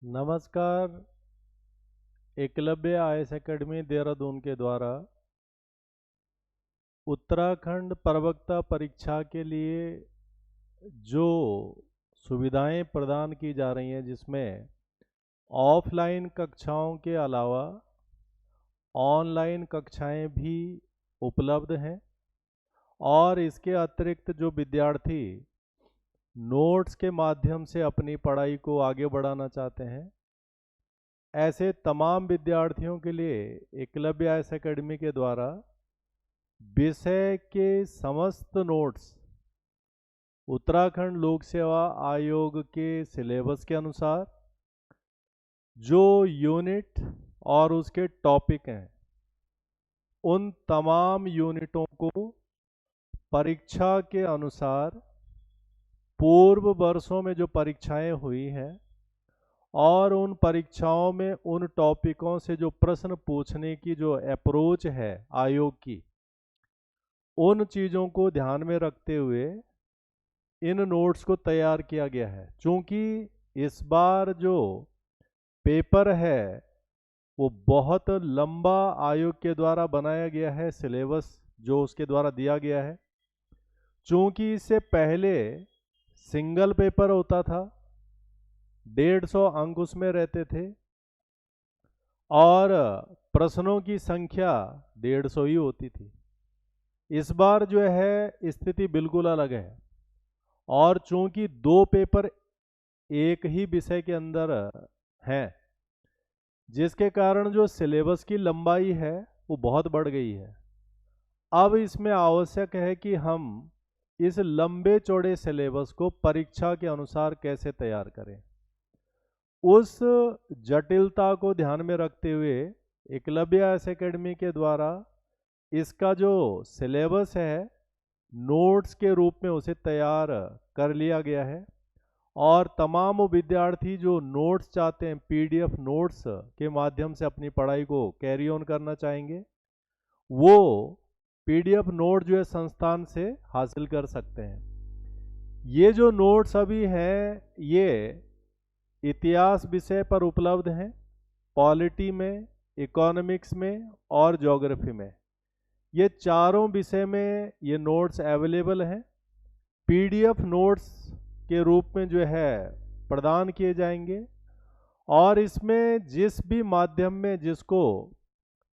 नमस्कार। Eklavya IAS academy Dehradun के द्वारा उत्तराखंड प्रवक्ता परीक्षा के लिए जो सुविधाएं प्रदान की जा रही हैं, जिसमें ऑफलाइन कक्षाओं के अलावा ऑनलाइन कक्षाएं भी उपलब्ध हैं और इसके अतिरिक्त जो विद्यार्थी नोट्स के माध्यम से अपनी पढ़ाई को आगे बढ़ाना चाहते हैं, ऐसे तमाम विद्यार्थियों के लिए एकलव्य आईएएस एकेडमी के द्वारा विषय के समस्त नोट्स उत्तराखंड लोक सेवा आयोग के सिलेबस के अनुसार जो यूनिट और उसके टॉपिक हैं, उन तमाम यूनिटों को परीक्षा के अनुसार पूर्व वर्षों में जो परीक्षाएं हुई हैं और उन परीक्षाओं में उन टॉपिकों से जो प्रश्न पूछने की जो अप्रोच है आयोग की, उन चीज़ों को ध्यान में रखते हुए इन नोट्स को तैयार किया गया है। चूँकि इस बार जो पेपर है वो बहुत लंबा आयोग के द्वारा बनाया गया है, सिलेबस जो उसके द्वारा दिया गया है। चूँकि इससे पहले सिंगल पेपर होता था, 150 अंक उसमें रहते थे और प्रश्नों की संख्या 150 ही होती थी। इस बार जो है स्थिति बिल्कुल अलग है और चूंकि 2 पेपर एक ही विषय के अंदर हैं, जिसके कारण जो सिलेबस की लंबाई है वो बहुत बढ़ गई है। अब इसमें आवश्यक है कि हम इस लंबे चौड़े सिलेबस को परीक्षा के अनुसार कैसे तैयार करें। उस जटिलता को ध्यान में रखते हुए एकलव्य आईएएस एकेडमी के द्वारा इसका जो सिलेबस है नोट्स के रूप में उसे तैयार कर लिया गया है और तमाम विद्यार्थी जो नोट्स चाहते हैं, पीडीएफ नोट्स के माध्यम से अपनी पढ़ाई को कैरी ऑन करना चाहेंगे, वो पीडीएफ नोट जो है संस्थान से हासिल कर सकते हैं। ये जो नोट्स अभी हैं ये इतिहास विषय पर उपलब्ध हैं, पॉलिटी में, इकोनॉमिक्स में और ज्योग्राफी में। ये चारों विषय में ये नोट्स अवेलेबल हैं। पीडीएफ नोट्स के रूप में जो है प्रदान किए जाएंगे और इसमें जिस भी माध्यम में जिसको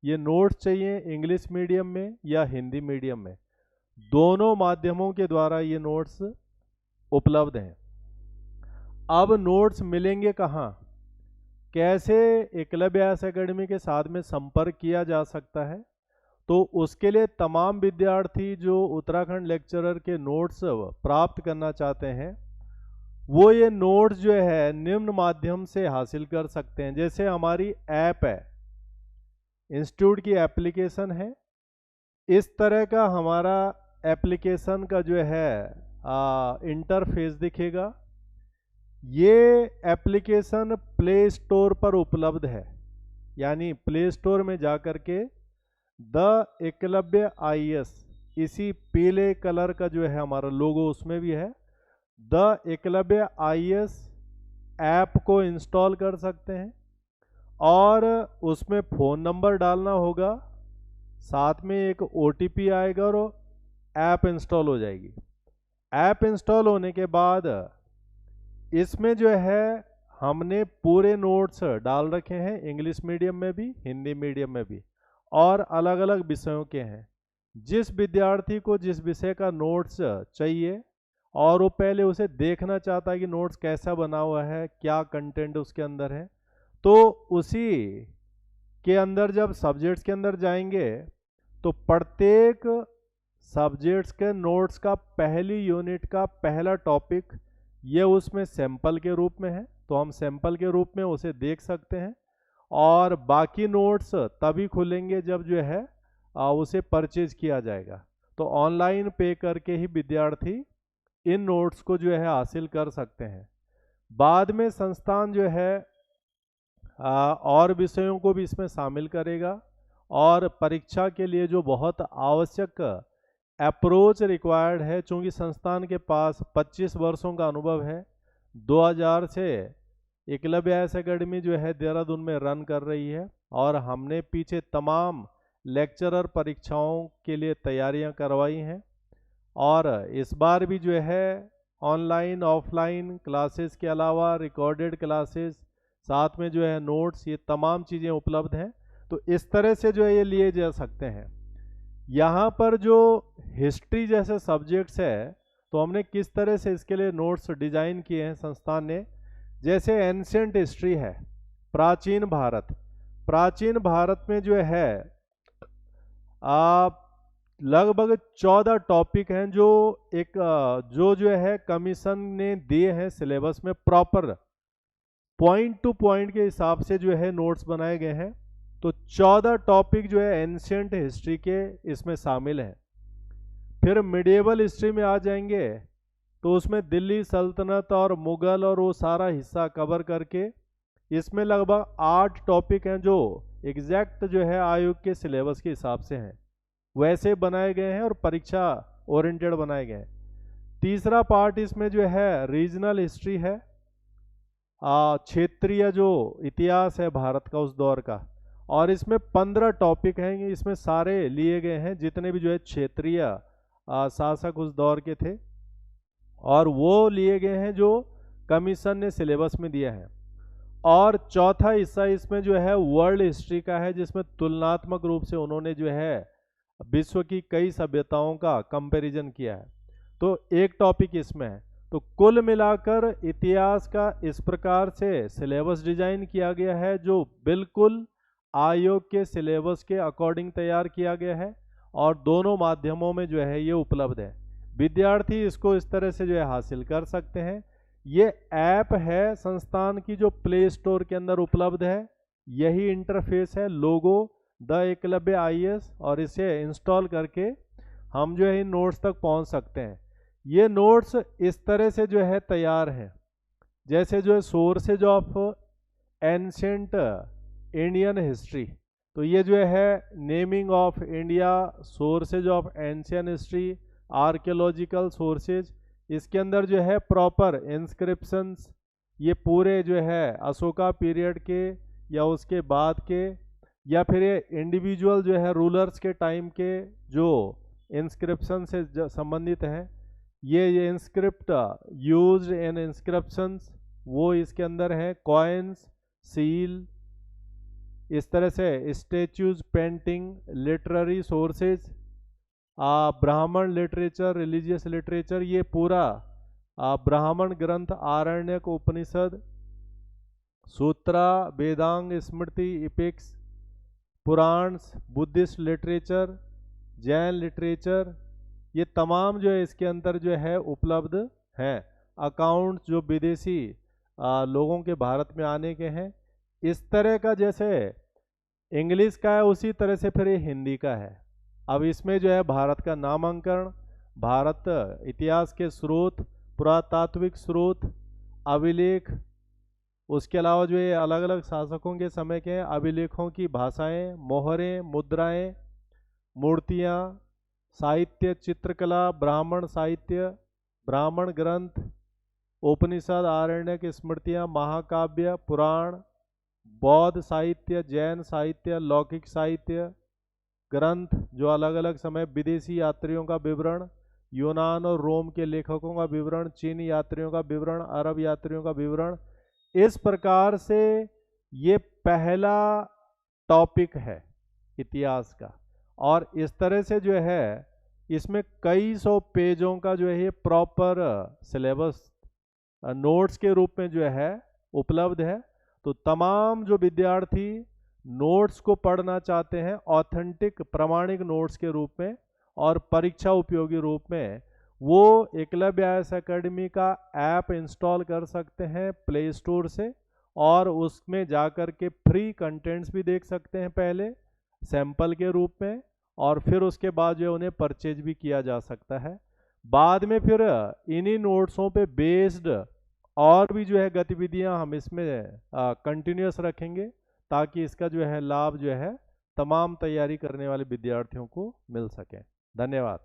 ये नोट्स चाहिए, इंग्लिश मीडियम में या हिंदी मीडियम में, दोनों माध्यमों के द्वारा ये नोट्स उपलब्ध हैं। अब नोट्स मिलेंगे कहाँ, कैसे एकलव्य आईएएस एकेडमी के साथ में संपर्क किया जा सकता है, तो उसके लिए तमाम विद्यार्थी जो उत्तराखंड लेक्चरर के नोट्स प्राप्त करना चाहते हैं, वो ये नोट्स जो है निम्न माध्यम से हासिल कर सकते हैं। जैसे हमारी ऐप है, इंस्टीट्यूट की एप्लीकेशन है, इस तरह का हमारा एप्लीकेशन का जो है इंटरफेस दिखेगा। ये एप्लीकेशन प्ले स्टोर पर उपलब्ध है, यानी प्ले स्टोर में जाकर के द एकलव्य आईएएस, इसी पीले कलर का जो है हमारा लोगो उसमें भी है, द एकलव्य आईएएस ऐप को इंस्टॉल कर सकते हैं और उसमें फ़ोन नंबर डालना होगा, साथ में एक ओटीपी आएगा और ऐप इंस्टॉल हो जाएगी। ऐप इंस्टॉल होने के बाद इसमें जो है हमने पूरे नोट्स डाल रखे हैं, इंग्लिश मीडियम में भी, हिंदी मीडियम में भी, और अलग अलग विषयों के हैं। जिस विद्यार्थी को जिस विषय का नोट्स चाहिए और वो पहले उसे देखना चाहता है कि नोट्स कैसा बना हुआ है, क्या कंटेंट उसके अंदर है, तो उसी के अंदर जब सब्जेक्ट्स के अंदर जाएंगे तो प्रत्येक सब्जेक्ट्स के नोट्स का पहली यूनिट का पहला टॉपिक ये उसमें सैंपल के रूप में है, तो हम सैंपल के रूप में उसे देख सकते हैं और बाकी नोट्स तभी खुलेंगे जब जो है उसे परचेज किया जाएगा। तो ऑनलाइन पे करके ही विद्यार्थी इन नोट्स को जो है हासिल कर सकते हैं। बाद में संस्थान जो है और विषयों को भी इसमें शामिल करेगा और परीक्षा के लिए जो बहुत आवश्यक अप्रोच रिक्वायर्ड है, चूँकि संस्थान के पास 25 वर्षों का अनुभव है, 2000 से एकलव्य आईएएस एकेडमी जो है देहरादून में रन कर रही है, और हमने पीछे तमाम लेक्चरर परीक्षाओं के लिए तैयारियां करवाई हैं। और इस बार भी जो है ऑनलाइन ऑफलाइन क्लासेस के अलावा रिकॉर्डेड क्लासेस, साथ में जो है नोट्स, ये तमाम चीज़ें उपलब्ध हैं। तो इस तरह से जो है ये लिए जा सकते हैं। यहाँ पर जो हिस्ट्री जैसे सब्जेक्ट्स है, तो हमने किस तरह से इसके लिए नोट्स डिजाइन किए हैं संस्थान ने। जैसे एंशिएंट हिस्ट्री है, प्राचीन भारत, प्राचीन भारत में जो है आप लगभग 14 टॉपिक हैं जो जो है कमीशन ने दिए हैं सिलेबस में, प्रॉपर पॉइंट टू पॉइंट के हिसाब से जो है नोट्स बनाए गए हैं। तो 14 टॉपिक जो है एंशिएंट हिस्ट्री के इसमें शामिल हैं। फिर मिडिएवल हिस्ट्री में आ जाएंगे तो उसमें दिल्ली सल्तनत और मुगल और वो सारा हिस्सा कवर करके इसमें लगभग 8 टॉपिक हैं जो एग्जैक्ट जो है आयोग के सिलेबस के हिसाब से हैं, वैसे बनाए गए हैं और परीक्षा ओरिएंटेड बनाए गए हैं। तीसरा पार्ट इसमें जो है रीजनल हिस्ट्री है, क्षेत्रीय जो इतिहास है भारत का उस दौर का, और इसमें 15 टॉपिक हैं। इसमें सारे लिए गए हैं जितने भी जो है क्षेत्रीय शासक उस दौर के थे, और वो लिए गए हैं जो कमीशन ने सिलेबस में दिया है। और चौथा हिस्सा इसमें जो है वर्ल्ड हिस्ट्री का है, जिसमें तुलनात्मक रूप से उन्होंने जो है विश्व की कई सभ्यताओं का कंपैरिजन किया है। तो एक टॉपिक इसमें है। तो कुल मिलाकर इतिहास का इस प्रकार से सिलेबस डिजाइन किया गया है जो बिल्कुल आयोग के सिलेबस के अकॉर्डिंग तैयार किया गया है, और दोनों माध्यमों में जो है ये उपलब्ध है। विद्यार्थी इसको इस तरह से जो है हासिल कर सकते हैं। ये ऐप है संस्थान की जो प्ले स्टोर के अंदर उपलब्ध है, यही इंटरफेस है, लोगो द एकलव्य आईएएस, और इसे इंस्टॉल करके हम जो है इन नोट्स तक पहुंच सकते हैं। ये नोट्स इस तरह से जो है तैयार हैं, जैसे जो है sources of ancient Indian history, तो ये जो है naming of India, sources of ancient history, archaeological sources, इसके अंदर जो है प्रॉपर इंस्क्रिप्शंस, ये पूरे जो है अशोका पीरियड के या उसके बाद के, या फिर ये इंडिविजुअल जो है रूलर्स के टाइम के जो इंस्क्रिप्शन से संबंधित हैं, ये इंस्क्रिप्ट यूज्ड इन इंस्क्रिप्शंस वो इसके अंदर हैं, कॉइन्स, सील, इस तरह से statues, painting, literary sources, Brahmana literature, religious literature, ये पूरा ब्राह्मण ग्रंथ, Aranyaka Upanishad, Sutra, Vedanga, Smriti, epics, Puranas, Buddhist literature, Jain literature, ये तमाम जो है इसके अंदर जो है उपलब्ध हैं। अकाउंट जो विदेशी लोगों के भारत में आने के हैं, इस तरह का जैसे इंग्लिश का है उसी तरह से फिर ये हिंदी का है। अब इसमें जो है भारत का नामांकन, भारत इतिहास के स्रोत, पुरातात्विक स्रोत, अभिलेख, उसके अलावा जो ये अलग अलग शासकों के समय के अभिलेखों की भाषाएं, मोहरें, मुद्राएं, मूर्तियां, साहित्य, चित्रकला, ब्राह्मण साहित्य, ब्राह्मण ग्रंथ, उपनिषद, आरण्यक, स्मृतियां, महाकाव्य, पुराण, बौद्ध साहित्य, जैन साहित्य, लौकिक साहित्य ग्रंथ जो अलग अलग समय, विदेशी यात्रियों का विवरण, यूनान और रोम के लेखकों का विवरण, चीनी यात्रियों का विवरण, अरब यात्रियों का विवरण, इस प्रकार से ये पहला टॉपिक है इतिहास का। और इस तरह से जो है इसमें कई सौ पेजों का जो है ये प्रॉपर सिलेबस नोट्स के रूप में जो है उपलब्ध है। तो तमाम जो विद्यार्थी नोट्स को पढ़ना चाहते हैं ऑथेंटिक प्रामाणिक नोट्स के रूप में और परीक्षा उपयोगी रूप में, वो एकलव्य आईएएस एकेडमी का ऐप इंस्टॉल कर सकते हैं प्ले स्टोर से, और उसमें जाकर के फ्री कंटेंट्स भी देख सकते हैं पहले सैंपल के रूप में, और फिर उसके बाद जो उन्हें परचेज भी किया जा सकता है। बाद में फिर इन्हीं नोट्सों पे बेस्ड और भी जो है गतिविधियां हम इसमें कंटिन्यूस रखेंगे, ताकि इसका जो है लाभ जो है तमाम तैयारी करने वाले विद्यार्थियों को मिल सके। धन्यवाद।